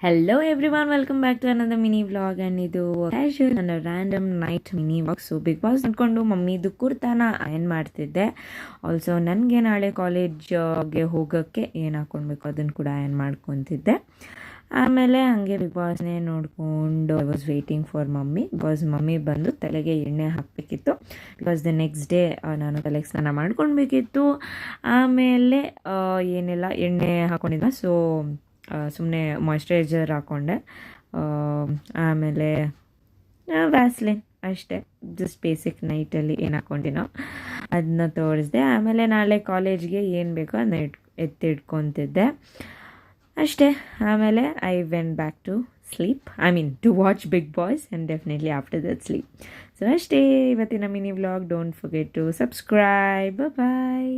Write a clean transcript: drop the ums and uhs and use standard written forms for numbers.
Hello everyone, welcome back to another mini vlog and ಇದು casual and a random night mini vlog. So Bigg Boss ಅಂದ್ಕೊಂಡು ಮಮ್ಮಿದು ಕುರ್ತಾನ iron ಮಾಡ್ತಿದ್ದೆ. Also ನನಗೆ ನಾಳೆ ಕಾಲೇಜ್ಗೆ ಹೋಗೋಕ್ಕೆ ಏನು ಹಾಕ್ಕೊಳ್ಬೇಕು ಅದನ್ನು ಕೂಡ ಅಯನ್ ಮಾಡ್ಕೊತಿದ್ದೆ. ಆಮೇಲೆ ಹಾಗೆ ಬಿಗ್ ಬಾಸ್ನೇ ನೋಡಿಕೊಂಡು I was waiting for mummy. Because mummy ಬಂದು ತಲೆಗೆ ಎಣ್ಣೆ ಹಾಕಬೇಕಿತ್ತು. ಬಿಕಾಸ್ ದ ನೆಕ್ಸ್ಟ್ ಡೇ ನಾನು ತಲೆಗೆ ಸ್ನಾನ ಮಾಡ್ಕೊಳ್ಬೇಕಿತ್ತು. ಆಮೇಲೆ ಏನೆಲ್ಲ ಎಣ್ಣೆ ಹಾಕ್ಕೊಂಡಿದ್ದೆ. ಸೊ ಸುಮ್ಮನೆ ಮಾಯ್ಶ್ಚರೈಸರ್ ಹಾಕ್ಕೊಂಡೆ. ಆಮೇಲೆ ವ್ಯಾಸ್ಲಿನ್ ಅಷ್ಟೇ, ಜಸ್ಟ್ ಬೇಸಿಕ್ ನೈಟಲ್ಲಿ ಏನು ಹಾಕ್ಕೊಂಡಿನೋ ಅದನ್ನ ತೋರಿಸ್ದೆ. ಆಮೇಲೆ ನಾಳೆ ಕಾಲೇಜ್ಗೆ ಏನು ಬೇಕೋ ಅದನ್ನ ಎತ್ತಿಟ್ಕೊತಿದ್ದೆ ಅಷ್ಟೇ. ಆಮೇಲೆ I went back to sleep, to watch Bigg Boss and definitely after that sleep. So ಅಷ್ಟೇ ಇವತ್ತಿನ mini vlog. Don't forget to subscribe. Bye.